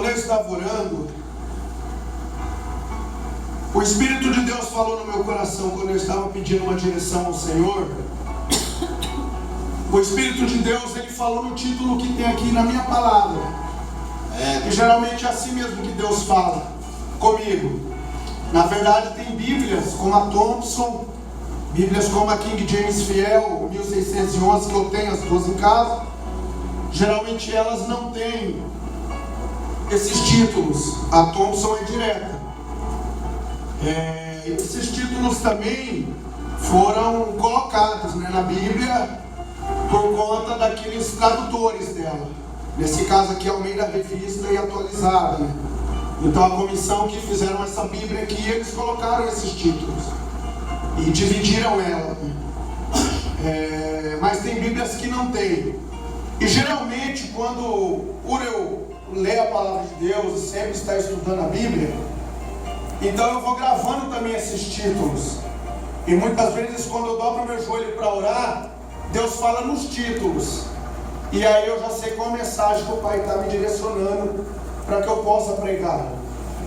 Quando eu estava orando, o Espírito de Deus falou no meu coração, quando eu estava pedindo uma direção ao Senhor. O Espírito de Deus, ele falou no título que tem aqui na minha palavra. E geralmente é assim mesmo que Deus fala comigo. Na verdade, tem Bíblias como a Thompson, Bíblias como a King James Fiel, 1611, que eu tenho as duas em casa. Geralmente elas não têm esses títulos. A Thompson é direta. Esses títulos também foram colocados, na Bíblia por conta daqueles tradutores dela. Nesse caso aqui, Almeida Revista e Atualizada. Então a comissão que fizeram essa Bíblia aqui, eles colocaram esses títulos e dividiram ela. Mas tem Bíblias que não tem. E geralmente quando por eu ler a palavra de Deus e sempre estar estudando a Bíblia, então eu vou gravando também esses títulos. E muitas vezes quando eu dobro meu joelho para orar, Deus fala nos títulos. E aí eu já sei qual a mensagem que o Pai está me direcionando para que eu possa pregar.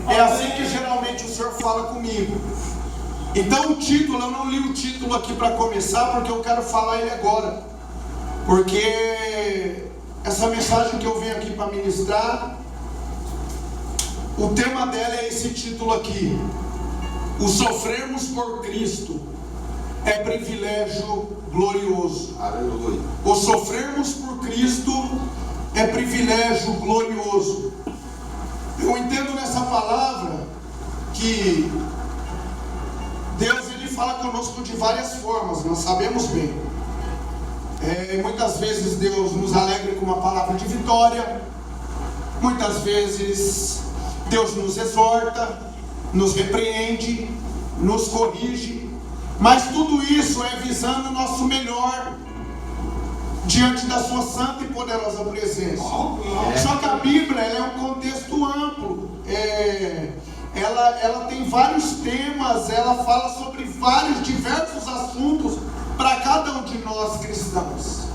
É assim que geralmente o Senhor fala comigo. Então o título, eu não li o título aqui para começar, porque eu quero falar ele agora. Porque essa mensagem que eu venho aqui para ministrar, o tema dela é esse título aqui: o sofrermos por Cristo é privilégio glorioso. Aleluia. O sofrermos por Cristo é privilégio glorioso. Eu entendo nessa palavra que Deus, ele fala conosco de várias formas, nós sabemos bem. Muitas vezes Deus nos alegra com uma palavra de vitória. Muitas vezes Deus nos exorta, nos repreende, nos corrige. Mas tudo isso é visando o nosso melhor diante da sua santa e poderosa presença. Só que a Bíblia, ela é um contexto amplo. Ela tem vários temas, ela fala sobre vários diversos assuntos para cada um de nós cristãos.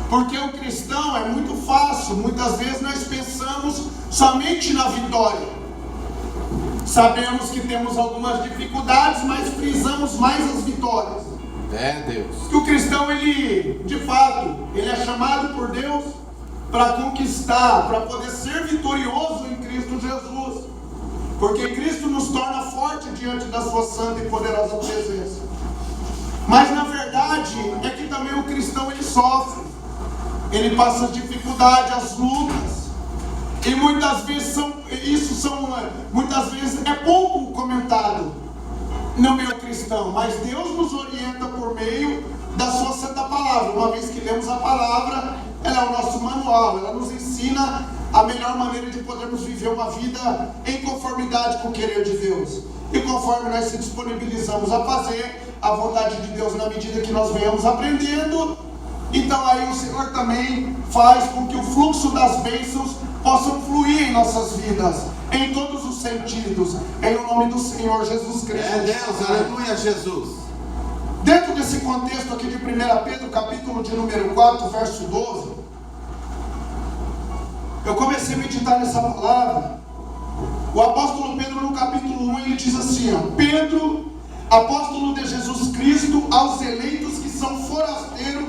Porque o cristão é muito fácil, muitas vezes nós pensamos somente na vitória. Sabemos que temos algumas dificuldades, mas frisamos mais as vitórias. Deus. Que o cristão, ele, de fato, ele é chamado por Deus para conquistar, para poder ser vitorioso em Cristo Jesus. Porque Cristo nos torna forte diante da sua santa e poderosa presença. Mas na verdade é que também o cristão, ele sofre. Ele passa as dificuldades, as lutas. E muitas vezes muitas vezes é pouco comentado no meio cristão, mas Deus nos orienta por meio da sua santa palavra. Uma vez que lemos a palavra, ela é o nosso manual, ela nos ensina a melhor maneira de podermos viver uma vida em conformidade com o querer de Deus. E conforme nós se disponibilizamos a fazer a vontade de Deus na medida que nós venhamos aprendendo, então aí o Senhor também faz com que o fluxo das bênçãos possam fluir em nossas vidas, em todos os sentidos, em nome do Senhor Jesus Cristo. Deus, aleluia, Jesus. Dentro desse contexto aqui de 1 Pedro, capítulo de número 4, verso 12, eu comecei a meditar nessa palavra. O apóstolo Pedro, no capítulo 1, ele diz assim, Pedro, apóstolo de Jesus Cristo, aos eleitos que são forasteiros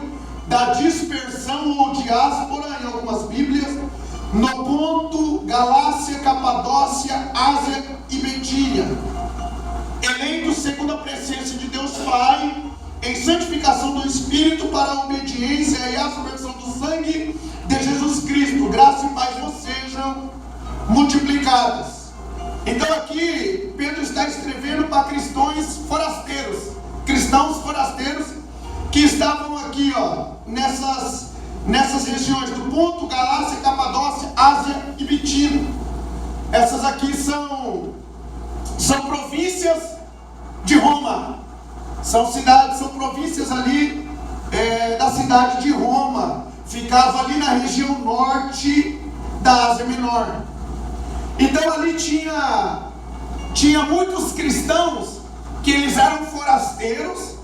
da dispersão ou diáspora, em algumas Bíblias, no Ponto, Galácia, Capadócia, Ásia e Betínia, eleitos segundo a presciência de Deus Pai, em santificação do Espírito para a obediência e a aspersão do sangue de Jesus Cristo, graça e paz vos sejam multiplicadas. Então aqui Pedro está escrevendo para cristãos forasteiros que estavam aqui nessas regiões do Ponto, Galácia, Capadócia, Ásia e Bitínia. Essas aqui são províncias de Roma, são províncias ali da cidade de Roma. Ficava ali na região norte da Ásia Menor. Então ali tinha muitos cristãos que eles eram forasteiros.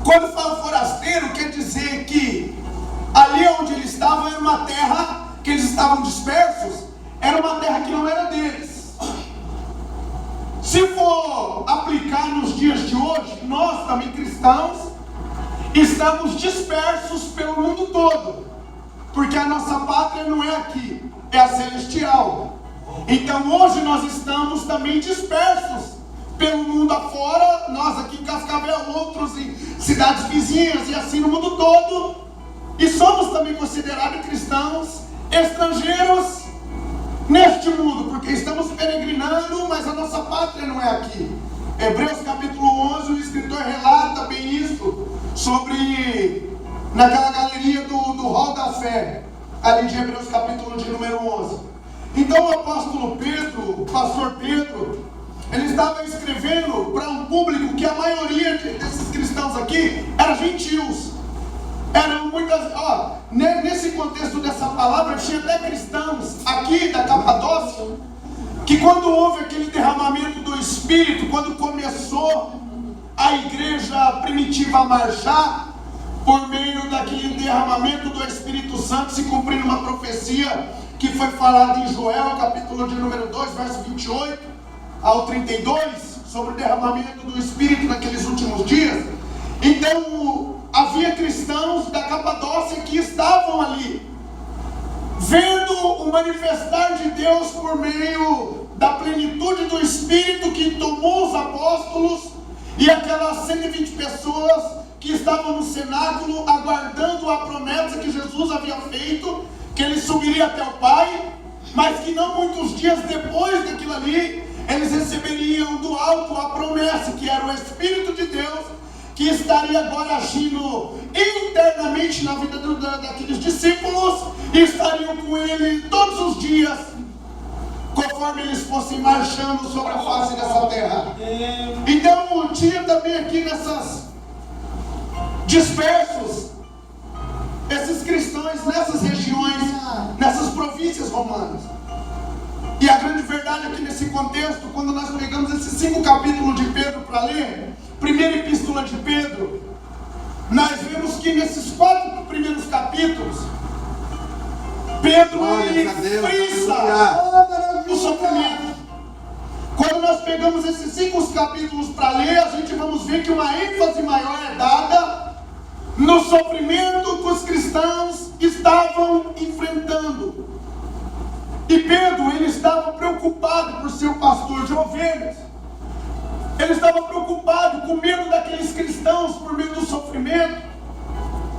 Quando falo forasteiro, quer dizer que ali onde eles estavam era uma terra que eles estavam dispersos, era uma terra que não era dias de hoje, nós também cristãos, estamos dispersos pelo mundo todo, porque a nossa pátria não é aqui, é a celestial. Então hoje nós estamos também dispersos pelo mundo afora, nós aqui em Cascavel, outros em cidades vizinhas e assim no mundo todo, e somos também considerados cristãos estrangeiros neste mundo, porque estamos peregrinando, mas a nossa pátria não é aqui. Hebreus capítulo 11, o escritor relata bem isso, sobre, naquela galeria do Hall da Fé, ali de Hebreus capítulo de número 11. Então o apóstolo Pedro, o pastor Pedro, ele estava escrevendo para um público que a maioria desses cristãos aqui eram gentios. Eram muitas, nesse contexto dessa palavra, tinha até cristãos aqui da Capadócia, que quando houve aquele derramamento do Espírito, quando começou a igreja primitiva a marchar, por meio daquele derramamento do Espírito Santo, se cumprindo uma profecia que foi falada em Joel, capítulo de número 2, verso 28 ao 32, sobre o derramamento do Espírito naqueles últimos dias. Então, havia cristãos da Capadócia que estavam ali, vendo o manifestar de Deus por meio da plenitude do Espírito que tomou os apóstolos e aquelas 120 pessoas que estavam no cenáculo aguardando a promessa que Jesus havia feito, que ele subiria até o Pai, mas que não muitos dias depois daquilo ali, eles receberiam do alto a promessa, que era o Espírito de Deus, que estaria agora agindo internamente na vida daqueles discípulos, e estariam com ele todos os dias, conforme eles fossem marchando sobre a face dessa terra. Então tinha também aqui nessas dispersos, esses cristãos nessas regiões, nessas províncias romanas. E a grande verdade aqui nesse contexto, quando nós pegamos esses 5 capítulos de Pedro para ler, primeira epístola de Pedro, nós vemos que nesses 4 primeiros capítulos, Pedro ele frisa o sofrimento. Quando nós pegamos esses 5 capítulos para ler, a gente vamos ver que uma ênfase maior é dada no sofrimento que os cristãos estavam enfrentando. E Pedro, ele estava preocupado por ser o pastor de ovelhas. Ele estava preocupado, com medo daqueles cristãos, por meio do sofrimento,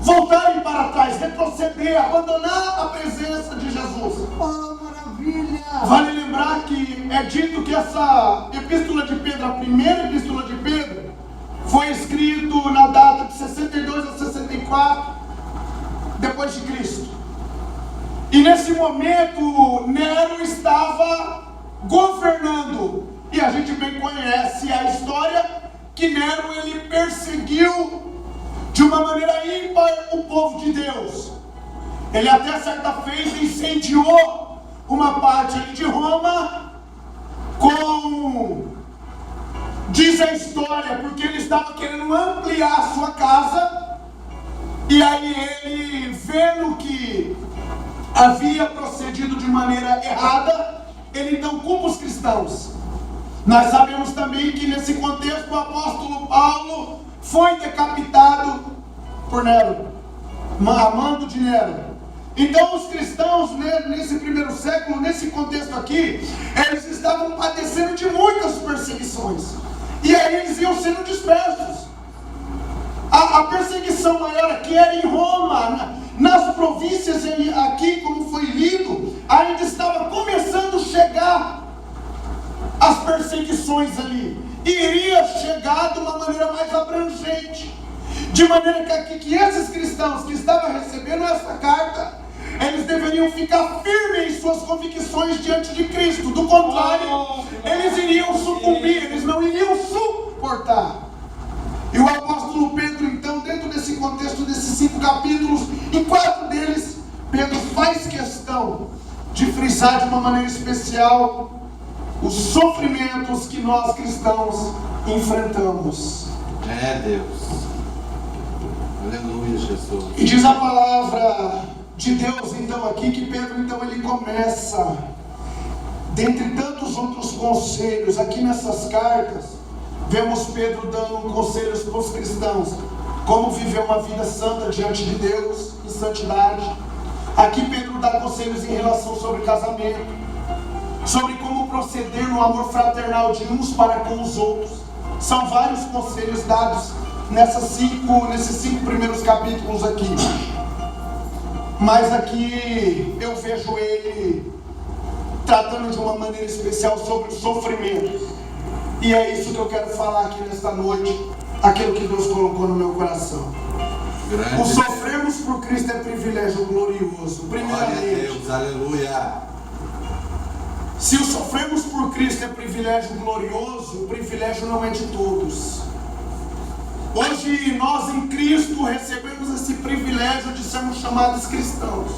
voltarem para trás, retroceder, abandonar a presença de Jesus. Oh, maravilha! Vale lembrar que é dito que essa epístola de Pedro, a primeira epístola de Pedro, foi escrito na data de 62 a 64 depois de Cristo. E nesse momento Nero estava governando, e a gente bem conhece a história, que Nero ele perseguiu de uma maneira ímpar o povo de Deus. Ele até certa feita incendiou uma parte ali de Roma, diz a história, porque ele estava querendo ampliar a sua casa, e aí ele, vendo que havia procedido de maneira errada, ele então culpa os cristãos. Nós sabemos também que nesse contexto o apóstolo Paulo foi decapitado por Nero, a mando de Nero. Então os cristãos, nesse primeiro século, nesse contexto aqui, eles estavam padecendo de muitas perseguições, e aí eles iam sendo dispersos. A perseguição maior aqui era em Roma. Nas províncias aqui, como foi lido, ainda estava começando a chegar as perseguições ali. Iria chegar de uma maneira mais abrangente, de maneira que esses cristãos que estavam recebendo essa carta, eles deveriam ficar firmes em suas convicções diante de Cristo. Do contrário, eles iriam sucumbir, eles não iriam suportar. E o apóstolo Pedro, então, dentro desse contexto desses 5 capítulos, em 4 deles, Pedro faz questão de frisar de uma maneira especial os sofrimentos que nós cristãos enfrentamos. É Deus. Aleluia, Jesus. E diz a palavra de Deus, então, aqui, que Pedro, então, ele começa, dentre tantos outros conselhos, aqui nessas cartas, vemos Pedro dando conselhos para os cristãos, como viver uma vida santa diante de Deus, em santidade. Aqui Pedro dá conselhos em relação sobre casamento, sobre como proceder no amor fraternal de uns para com os outros. São vários conselhos dados nesses 5 primeiros capítulos aqui. Mas aqui eu vejo ele tratando de uma maneira especial sobre o sofrimento. E é isso que eu quero falar aqui nesta noite, aquilo que Deus colocou no meu coração. O sofrermos por Cristo é privilégio glorioso. Primeiramente, Deus, aleluia. Se o sofrermos por Cristo é privilégio glorioso, o privilégio não é de todos. Hoje nós em Cristo recebemos esse privilégio de sermos chamados cristãos.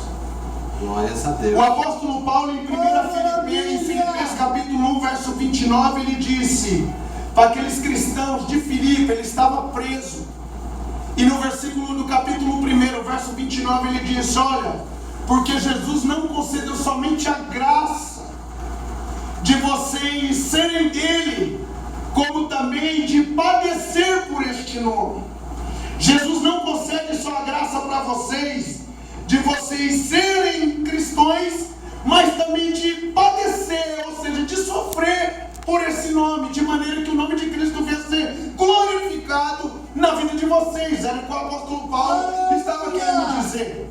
Glórias a Deus. O apóstolo Paulo em Filipenses capítulo 1, verso 29, ele disse para aqueles cristãos de Filipe, ele estava preso. E no versículo do capítulo 1, verso 29, ele diz: olha, porque Jesus não concedeu somente a graça de vocês serem dele, como também de padecer por este nome. Jesus não concede só a graça para vocês, de vocês serem cristãos, mas também de padecer, ou seja, de sofrer por esse nome, de maneira que o nome de Cristo venha a ser glorificado na vida de vocês. Era o que o apóstolo Paulo estava querendo dizer.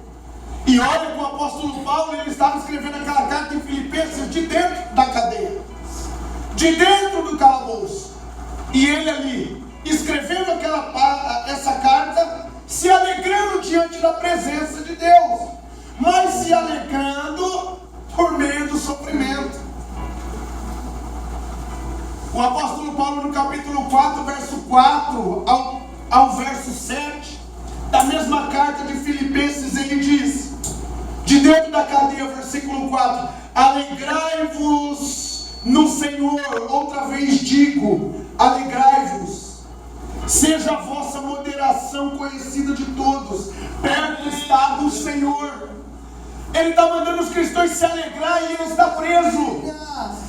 E olha que o apóstolo Paulo, ele estava escrevendo aquela carta em Filipenses de dentro da cadeia, de dentro do calabouço. E ele ali, escrevendo essa carta, se alegrando diante da presença de Deus, mas se alegrando por meio do sofrimento. O apóstolo Paulo, no capítulo 4, verso 4 ao verso 7, da mesma carta de Filipenses, ele diz, de dentro da cadeia, versículo 4: alegrai-vos no Senhor. Outra vez digo, alegrai-vos. Seja a vossa moderação conhecida de todos, perto está do Senhor. Ele está mandando os cristãos se alegrar e ele está preso.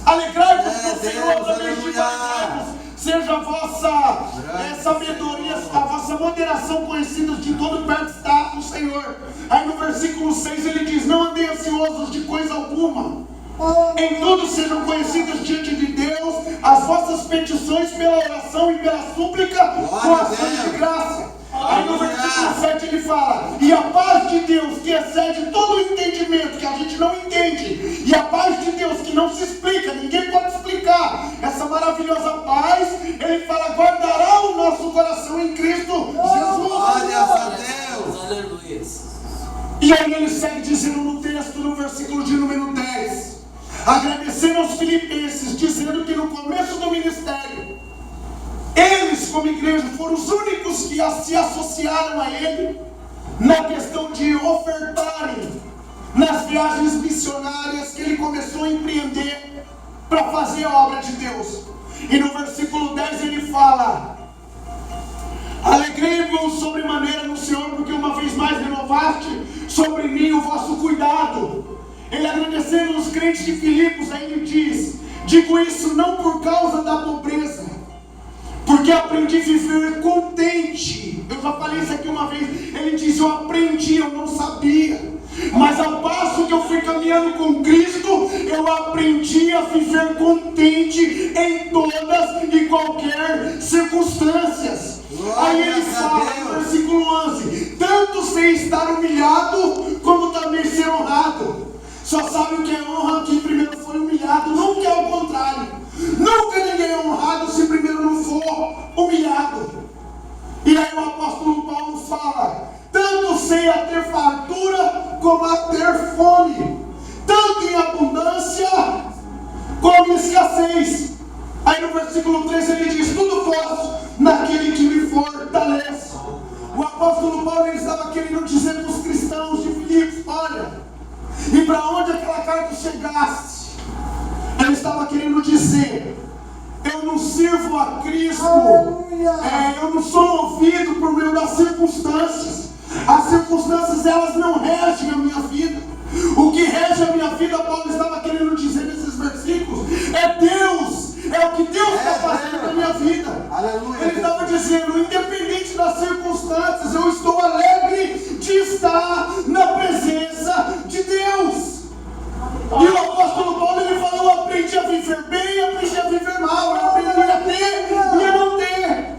Alegrai-vos no Senhor, outra vez digo, alegrai-vos. Seja a vossa sabedoria, a vossa moderação conhecida de todo, perto está do Senhor. Aí no versículo 6 ele diz: não andem ansiosos de coisa alguma, em tudo sejam conhecidas diante de Deus as vossas petições pela oração e pela súplica com ação de graça. Aí no versículo 7 ele fala: e a paz de Deus, que excede todo o entendimento, que a gente não entende, e a paz de Deus que não se explica, ninguém pode explicar, essa maravilhosa paz, ele fala, guardará o nosso coração em Cristo Jesus. Glórias a Deus. Aleluia. E aí ele segue dizendo no texto, no versículo de número 10, agradecendo aos filipenses, dizendo que no começo do ministério, eles como igreja foram os únicos que se associaram a ele na questão de ofertarem nas viagens missionárias que ele começou a empreender para fazer a obra de Deus. E no versículo 10 ele fala: alegrei-vos sobremaneira no Senhor, porque uma vez mais renovaste sobre mim o vosso cuidado. Ele agradecendo os crentes de Filipos, aí ele diz: digo isso não por causa da pobreza, porque aprendi a viver contente. Eu já falei isso aqui uma vez. Ele diz: eu aprendi, eu não sabia, mas ao passo que eu fui caminhando com Cristo, eu aprendi a viver contente em todas e qualquer circunstâncias. Aí ele fala no versículo 11: tanto sei estar humilhado, como também ser honrado. Só sabe o que é honra quem primeiro foi humilhado, nunca é o contrário. Nunca ninguém é honrado se primeiro não for humilhado. E aí o apóstolo Paulo fala: tanto sei a ter fartura como a ter fome, tanto em abundância como em escassez. Aí no versículo 13 ele diz: tudo posso naquele que me fortalece. O apóstolo Paulo, ele estava querendo dizer para os cristãos de Filipos: olha, e para onde aquela carta chegasse, ele estava querendo dizer: eu não sirvo a Cristo, eu não sou movido por meio das circunstâncias. As circunstâncias, elas não regem a minha vida. O que rege a minha vida, Paulo estava querendo dizer nesses versículos, é Deus, é o que Deus está fazendo na minha vida. Aleluia. Ele estava dizendo, independente das circunstâncias, eu estou alegre de estar na presença de Deus. E o apóstolo Paulo, ele falou, eu aprendi a viver bem, eu aprendi a viver mal, eu aprendi a ter e a não ter.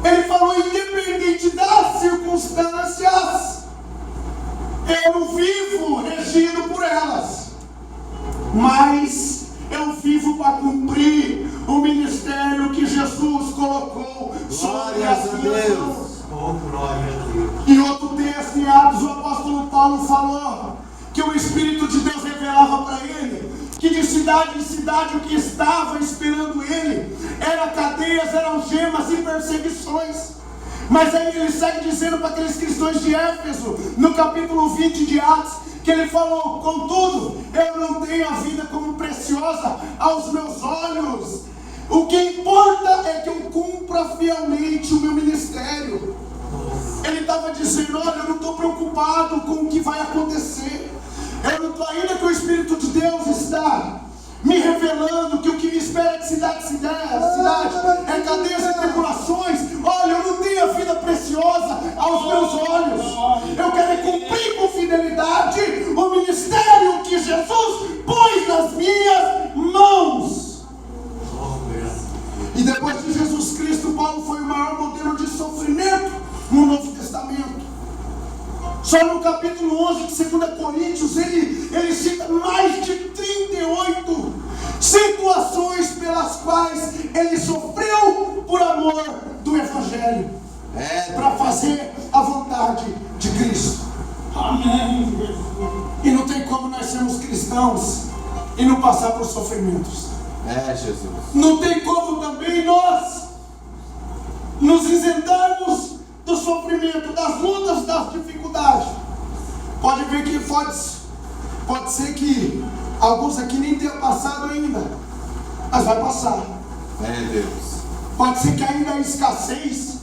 Ele falou, independente das circunstâncias, eu vivo regido por elas, mas eu vivo para cumprir o ministério que Jesus colocou sobre as minhas mãos. Em outro texto, em Atos, o apóstolo Paulo falou que o Espírito de Deus revelava para ele que de cidade em cidade o que estava esperando ele era cadeias, eram gemas e perseguições. Mas aí ele segue dizendo para aqueles cristãos de Éfeso, no capítulo 20 de Atos, que ele falou, contudo, eu não tenho a vida como preciosa aos meus olhos. O que importa é que eu cumpra fielmente o meu ministério. Ele estava dizendo, olha, eu não estou preocupado com o que vai acontecer. Eu não estou, ainda que o Espírito de Deus está me revelando que o que me espera de cidade é cadeias e tribulações. Olha, eu não tenho a vida preciosa aos meus olhos. Eu quero cumprir com fidelidade o ministério que Jesus pôs nas minhas mãos. E depois de Jesus Cristo, Paulo foi o maior modelo de sofrimento no Novo Testamento. Só no capítulo 11 de 2 Coríntios, ele cita mais de 38 situações pelas quais ele sofreu por amor do Evangelho, para fazer a vontade de Cristo. Amém. E não tem como nós sermos cristãos e não passar por sofrimentos. Jesus. Não tem como também nós nos isentarmos do sofrimento, das lutas, das dificuldades. Pode ver que pode ser que alguns aqui nem tenham passado ainda, mas vai passar. Deus. Pode ser que ainda a escassez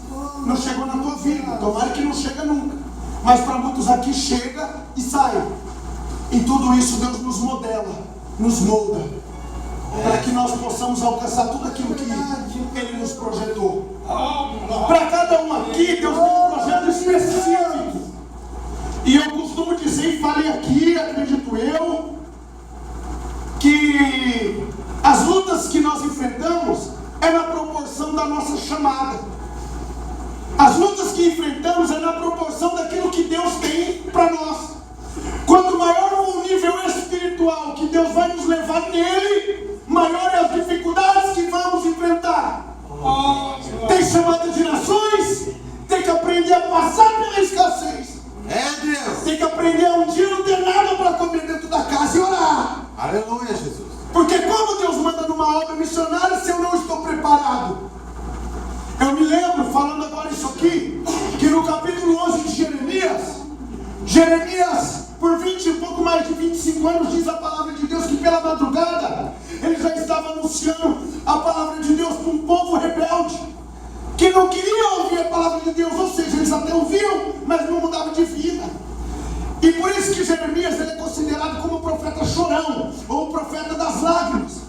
não chegou na tua vida, tomara que não chega nunca, mas para muitos aqui chega e sai. Em tudo isso Deus nos modela, nos molda, para que nós possamos alcançar tudo aquilo que Ele nos projetou. Para cada um aqui, Deus tem um projeto específico. E eu costumo dizer, e falei aqui, acredito eu, que as lutas que nós enfrentamos é na proporção da nossa chamada. As lutas que enfrentamos é na proporção daquilo que Deus tem para nós. Quanto maior o nível espiritual que Deus vai nos levar nele, maiores as dificuldades que vamos enfrentar. Tem chamada de nações, tem que aprender a passar pela escassez. Deus. Tem que aprender a um dia não ter nada para comer dentro da casa e orar. Aleluia, Jesus. Porque como Deus manda numa obra missionária se eu não estou preparado? Eu me lembro, falando agora isso aqui, que no capítulo 11 de Jeremias, por 20 e pouco mais de 25 anos, diz a palavra de Deus que pela madrugada ele já estava anunciando a palavra de Deus para um povo rebelde, que não queria ouvir a palavra de Deus, ou seja, eles até ouviam, mas não mudavam de vida. E por isso que Jeremias ele é considerado como o profeta chorão, ou o profeta das lágrimas,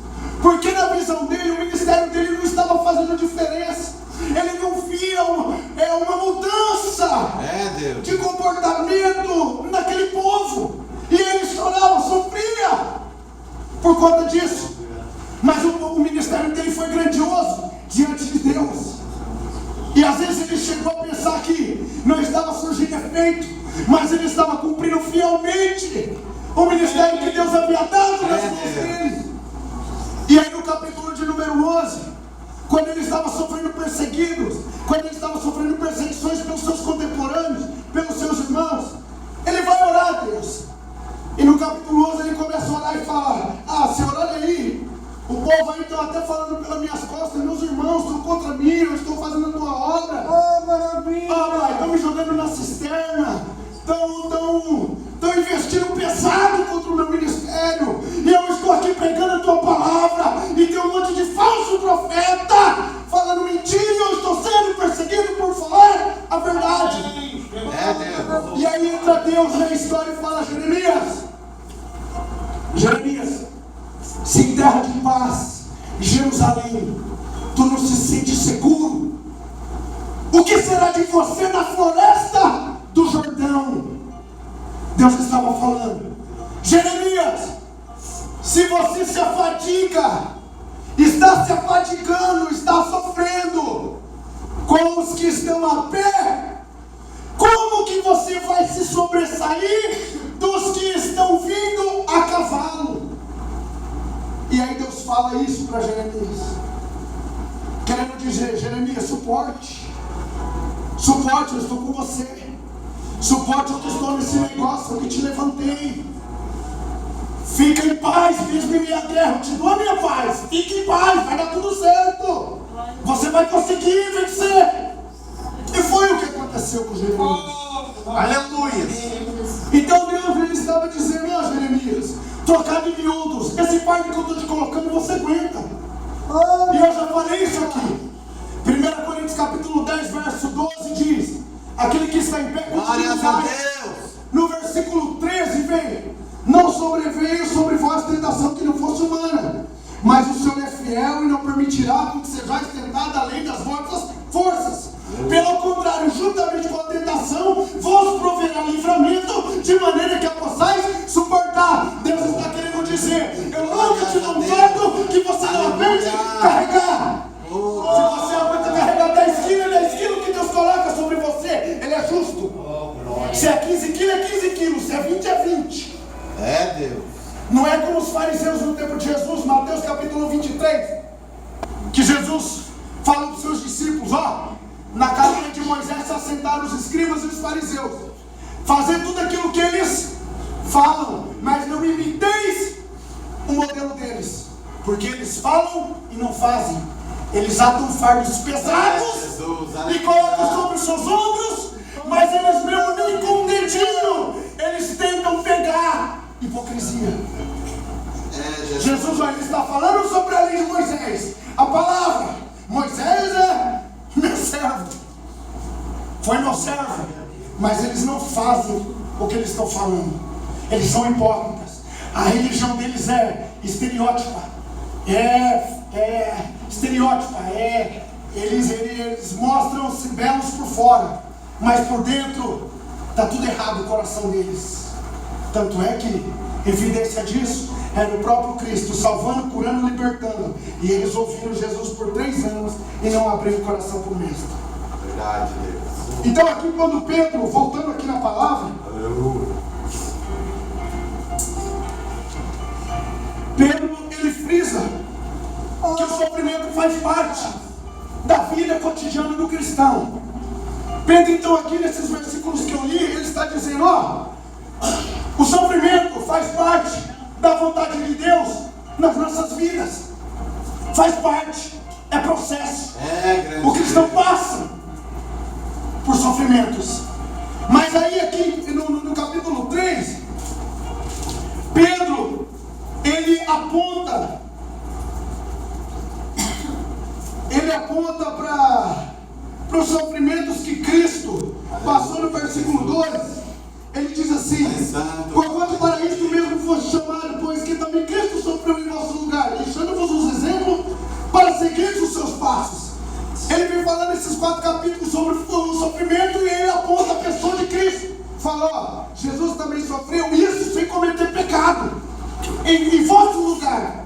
porque na visão dele, o ministério dele não estava fazendo diferença. Ele não via uma mudança Deus. de comportamento naquele povo, e ele chorava, sofria por conta disso. Mas o ministério dele foi grandioso diante de Deus. E às vezes ele chegou a pensar que não estava surgindo efeito, mas ele estava cumprindo fielmente o ministério que Deus havia dado nas mãos dele. E aí no capítulo de número 11, quando ele estava sofrendo perseguidos, quando ele estava sofrendo perseguições pelos seus contemporâneos, pelos seus irmãos, ele vai orar a Deus. E no capítulo 11 ele começa a orar e fala: Senhor, olha aí, o povo aí está até falando pelas minhas costas, meus irmãos estão contra mim, eu estou fazendo a tua obra. Maravilha! Pai, estão me jogando na cisterna, estão investindo pesado contra o meu ministério, e eu estou aqui pregando a tua palavra, e tem um monte de falso profeta falando mentira, e eu estou sendo perseguido por falar a verdade. Deus. E aí entra Deus na história e fala: Jeremias, se em terra de paz, Jerusalém, tu não se sente seguro O que será de você na floresta do Jordão? Deus estava falando. Jeremias, se você se afadiga, está se afadigando, está sofrendo com os que estão a pé, como que você vai se sobressair dos que estão vindo a cavalo? E aí Deus fala isso para Jeremias, querendo dizer: Jeremias, suporte, eu estou com você, suporte, eu estou nesse negócio, eu que te levantei. Fica em paz, mesmo em minha terra, eu te dou a minha paz. Fique em paz, vai dar tudo certo. Você vai conseguir vencer. E foi o que aconteceu com Jeremias. Aleluia. Então Deus, ele estava dizendo: ó Jeremias, trocado em miúdos, esse fardo que eu estou te colocando, você aguenta. E eu já falei isso aqui. 1 Coríntios capítulo 10, verso 12 diz: aquele que está em pé, glória a Deus. No versículo 13 vem: não sobreveio sobre vós tentação que não fosse humana, mas o Senhor é fiel e não permitirá que sejais tentados além das vossas forças. Pelo contrário, juntamente com a tentação, vos proverá livramento, de maneira que a possais suportar. Deus está querendo dizer: eu nunca te dou um fardo que você não aguente carregar. Se você aguenta carregar 10 quilos que Deus coloca sobre você, Ele é justo. Se é 15 quilos, é 15 quilos. Se é 20, é 20. É Deus. Não é como os fariseus no tempo de Jesus, Mateus capítulo 23, que Jesus fala para os seus discípulos: ó, na cadeira de Moisés se assentaram os escribas e os fariseus, fazer tudo aquilo que eles falam, mas não imiteis o modelo deles, porque eles falam e não fazem. Eles atam fardos pesados e colocam sobre os seus ombros, mas eles mesmo nem com um dedinho eles tentam pegar. Hipocrisia. Jesus vai estar falando sobre a lei de Moisés, a palavra. Moisés é meu servo, foi meu servo, mas eles não fazem o que eles estão falando. Eles são hipócritas. A religião deles é estereótipa, eles mostram-se belos por fora, mas por dentro está tudo errado o coração deles. Tanto é que evidência disso era o próprio Cristo, salvando, curando, libertando. E eles ouviram Jesus por 3 anos e não abriram o coração para o mesmo. Verdade, Deus. Então aqui quando Pedro, voltando aqui na palavra, Pedro, ele frisa que o sofrimento faz parte da vida cotidiana do cristão. Pedro, então, aqui nesses versículos que eu li, ele está dizendo: ó, o sofrimento faz parte da vontade de Deus nas nossas vidas. Faz parte, é processo. O cristão passa por sofrimentos. Mas aí aqui no capítulo 3, Pedro, ele aponta para os sofrimentos que Cristo passou no versículo 2. Ele diz assim: porquanto para isso mesmo fosse chamado, pois que também Cristo sofreu em nosso lugar, deixando-vos os exemplos para seguir os seus passos. Ele vem falando esses 4 capítulos sobre o sofrimento, e ele aponta a pessoa de Cristo. Fala: ó, Jesus também sofreu isso sem cometer pecado, em vosso lugar.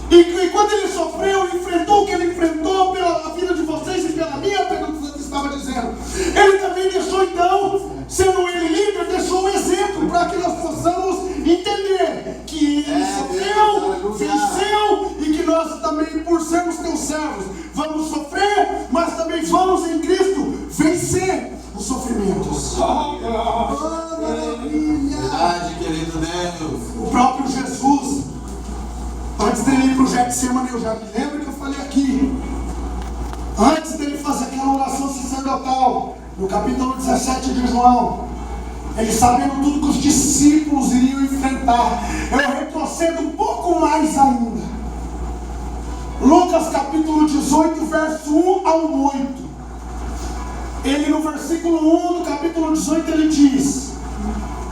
E quando ele sofreu, enfrentou o que ele enfrentou pela vida de vocês e pela minha, pelo que você estava dizendo, ele também deixou, então, sendo ele livre, deixou um exemplo para que nós possamos entender que ele sofreu, venceu, e que nós também, por sermos teus servos, vamos sofrer, mas também vamos em Cristo vencer os sofrimentos. Verdade, querido Deus. O próprio Jesus, antes dele ir para o Getsemane, eu já me lembro que eu falei aqui, antes dele fazer aquela oração sacerdotal, no capítulo 17 de João, ele sabendo tudo que os discípulos iriam enfrentar, eu retrocedo um pouco mais ainda. Lucas capítulo 18, verso 1 ao 8. Ele no versículo 1 do capítulo 18 ele diz: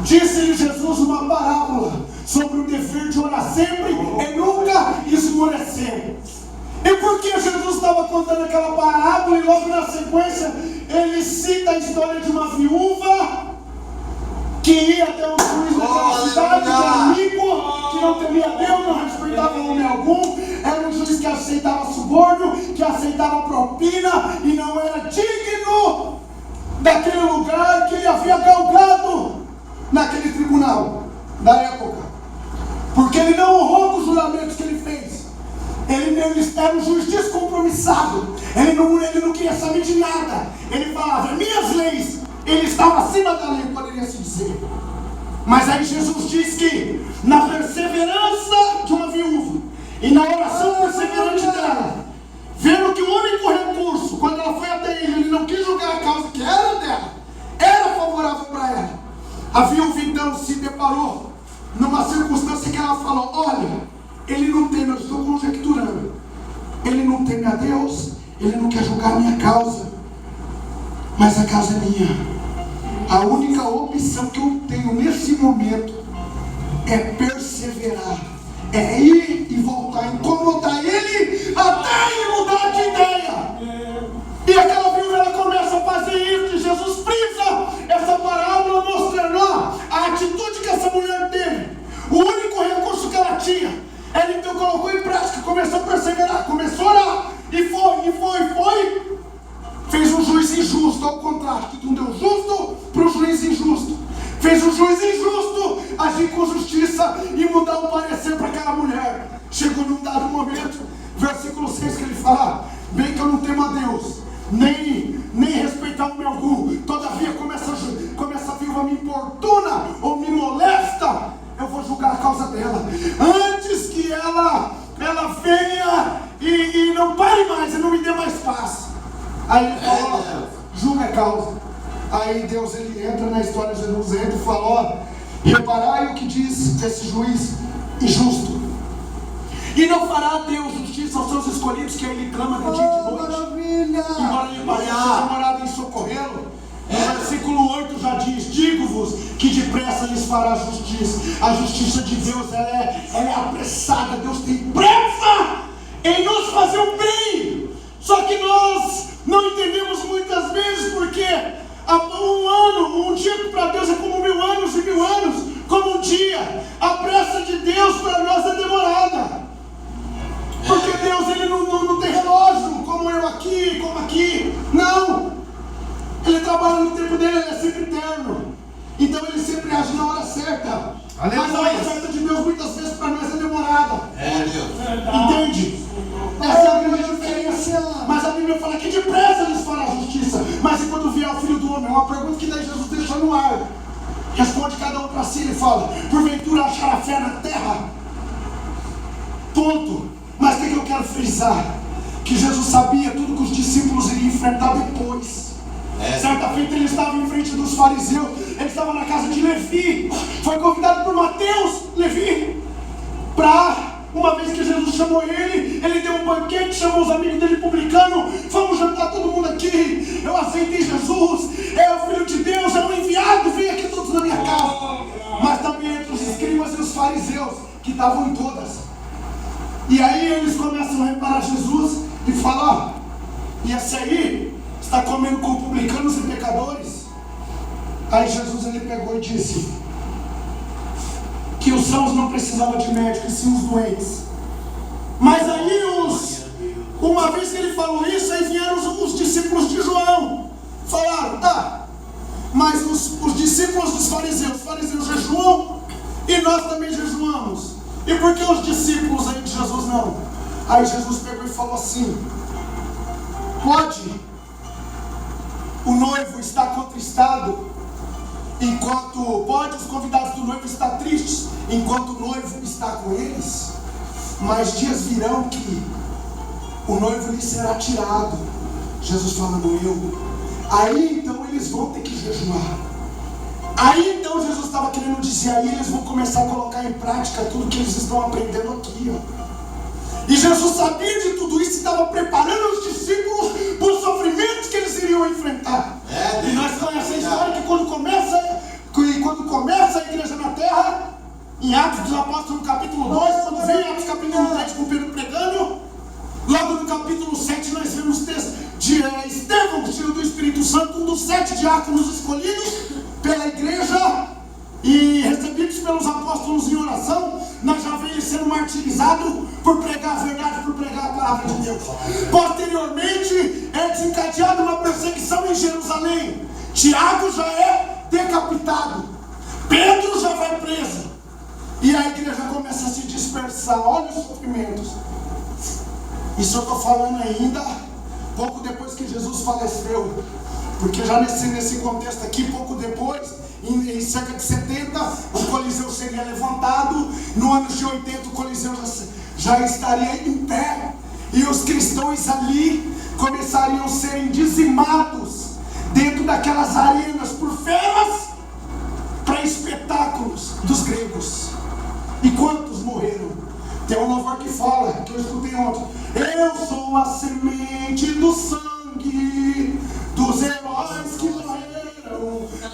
disse-lhe Jesus uma parábola sobre o dever de orar sempre e nunca esmorecer. E por que Jesus estava contando aquela parábola e logo na sequência ele cita a história de uma viúva que ia até o juiz daquela cidade, de amigo, que não temia Deus, não respeitava homem algum, era um juiz que aceitava suborno, que aceitava propina e não era digno daquele lugar que ele havia galgado naquele tribunal da época, porque ele não honrou com os juramentos que ele fez. Ele era um juiz descompromissado, ele não queria saber de nada, ele falava, minhas leis, ele estava acima da lei, poderia se dizer. Mas aí Jesus diz que na perseverança de uma viúva e na oração perseverante dela, vendo que o único recurso, quando ela foi até ele não quis julgar a causa que era dela, era favorável para ela. A viúva então se deparou numa circunstância que ela falou, olha, ele não teme, eu estou conjecturando, ele não teme a Deus, ele não quer julgar a minha causa, mas a causa é minha. A única opção que eu tenho nesse momento é perseverar, é ir e voltar, incomodar ele até ele mudar de ideia. E aquela viúva, ela começa a fazer isso, e Jesus frisa essa parábola mostrando a atitude que essa mulher teve. O único recurso que ela tinha, ela então colocou em prática, começou a perseverar, começou a orar, e foi. Fez um juiz injusto, ao contrário, que não deu justo para o juiz injusto. Fez um juiz injusto agir com justiça e mudar o parecer para aquela mulher. Chegou num dado momento, versículo 6, que ele fala, bem que eu não temo a Deus, nem respeitar o meu algum, todavia começa a viúva me importuna ou me molesta, eu vou julgar a causa dela. Antes que ela venha e não pare mais, e não me dê mais paz. Aí ele falou, julga a causa. Aí Deus, ele entra na história, Jesus entra e fala, reparai o que diz esse juiz injusto. E não fará Deus justiça aos seus escolhidos, que ele clama de dia e de noite, embora ele pareça demorado em socorrê-lo. No versículo 8 já diz, digo-vos que depressa lhes fará justiça. A justiça de Deus, ela é apressada. Deus tem pressa em nos fazer o bem. Só que nós não entendemos muitas vezes, porque um dia para Deus é como 1000 anos, e 1000 anos como um dia. A pressa de Deus para nós é demorada, porque Deus, ele não tem relógio como eu aqui, como aqui. Não, ele trabalha no tempo dele, ele é sempre eterno. Então ele sempre age na hora certa. Mas a hora certa de Deus muitas vezes para nós é demorada. Deus. Entende? Essa é a grande diferença. Mas a Bíblia fala que depressa eles farão a justiça. Mas e quando vier o Filho do Homem? Uma pergunta que daí Jesus deixou no ar. Responde cada um para si, ele fala, porventura achará fé na terra? Ponto. Mas o que eu quero frisar? Que Jesus sabia tudo que os discípulos iriam enfrentar depois. Certa feita ele estava em frente dos fariseus, ele estava na casa de Levi, foi convidado por Mateus, Levi, uma vez que Jesus chamou ele deu um banquete, chamou os amigos dele publicano, vamos jantar todo mundo aqui, eu aceitei Jesus, é o Filho de Deus, é o enviado, vem aqui todos na minha casa. Mas também entre os escribas e os fariseus, que estavam em todas. E aí eles começam a reparar Jesus e falam, e esse aí está comendo com publicanos e pecadores. Aí Jesus, ele pegou e disse que os sãos não precisavam de médico, e sim os doentes. Mas aí uma vez que ele falou isso, aí vieram os discípulos de João, falaram, mas os discípulos dos fariseus jejuam e nós também jejuamos, e por que os discípulos aí de Jesus não? Aí Jesus pegou e falou assim, pode o noivo estar contristado pode os convidados do noivo estar tristes enquanto o noivo está com eles? Mas dias virão que o noivo lhe será tirado. Jesus falando, aí então eles vão ter que jejuar. Aí então Jesus estava querendo dizer, aí eles vão começar a colocar em prática tudo que eles estão aprendendo aqui, E Jesus sabia de tudo isso e estava preparando os discípulos para os sofrimentos que eles iriam enfrentar. E nós conhecemos a história que quando começa a igreja na terra, em Atos dos Apóstolos, no capítulo 2, quando vem Atos capítulo 10 com Pedro pregando, logo no dos 7 diáconos escolhidos pela igreja e recebidos pelos apóstolos em oração, nós já vemos sendo martirizados por pregar a verdade, por pregar a palavra de Deus. Posteriormente, é desencadeada uma perseguição em Jerusalém. Tiago já é decapitado. Pedro já vai preso. E a igreja começa a se dispersar. Olha os sofrimentos. Isso eu estou falando ainda pouco depois que Jesus faleceu. Porque já nesse contexto aqui, pouco depois, em cerca de 70, o Coliseu seria levantado. No ano de 80, o Coliseu já estaria em pé. E os cristãos ali começariam a serem dizimados dentro daquelas arenas por feras para espetáculos dos gregos. E quantos morreram? Tem um louvor que fala, que eu escutei ontem: eu sou a semente do sangue dos heróis que morreram.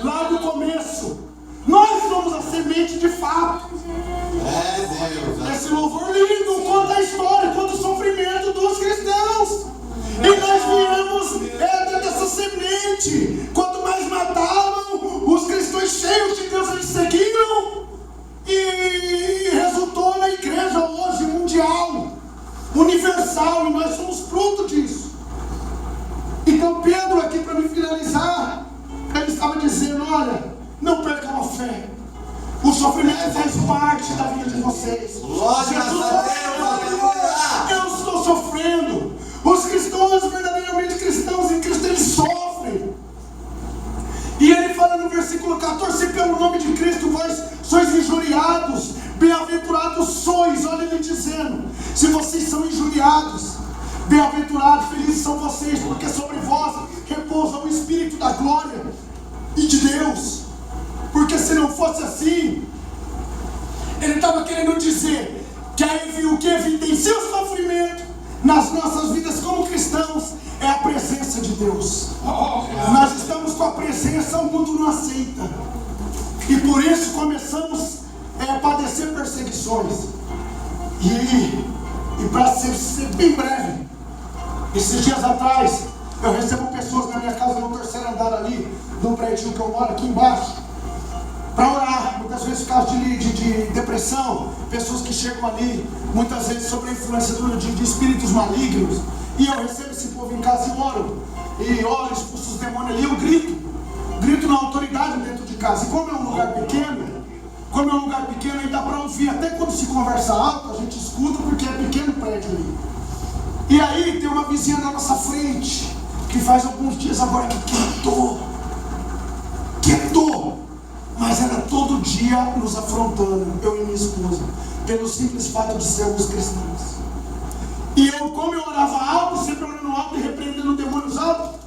Lá do começo, nós somos a semente de fato. Deus. Esse louvor lindo conta a história, conta o sofrimento dos cristãos. E nós viemos dessa semente. Quanto mais matavam, os cristãos cheios de Deus eles seguiam. E resultou na igreja hoje mundial, universal, e nós somos fruto disso. Então Pedro, aqui para me finalizar, ele estava dizendo: olha, não percam a fé. O sofrimento faz parte da vida de vocês. Glória a Deus, eu estou sofrendo. Os cristãos, verdadeiramente cristãos em Cristo, eles sofrem. E ele fala no versículo 14: se pelo nome de Cristo vós sois injuriados, bem-aventurados sois. Olha ele dizendo: se vocês são injuriados, bem-aventurados, felizes são vocês, porque sobre vós repousa o Espírito da glória e de Deus. Porque se não fosse assim, ele estava querendo dizer que o que evidencia o sofrimento nas nossas vidas como cristãos é a presença de Deus. Nós estamos com a presença, o mundo não aceita. E por isso começamos a padecer perseguições. E para ser bem breve, esses dias atrás, eu recebo pessoas na minha casa no 3º andar ali, no prédio que eu moro aqui embaixo, para orar, muitas vezes por causa de depressão, pessoas que chegam ali, muitas vezes sob a influência de espíritos malignos, e eu recebo esse povo em casa e oro, expulso os demônios ali, eu grito na autoridade dentro de casa. E como é um lugar pequeno, aí dá para ouvir, até quando se conversa alto, a gente escuta, porque é pequeno prédio ali. E aí tem uma vizinha na nossa frente, que faz alguns dias agora que quietou, mas era todo dia nos afrontando, eu e minha esposa, pelo simples fato de sermos cristãos. E eu, como eu orava alto, sempre orando alto e repreendendo demônios altos,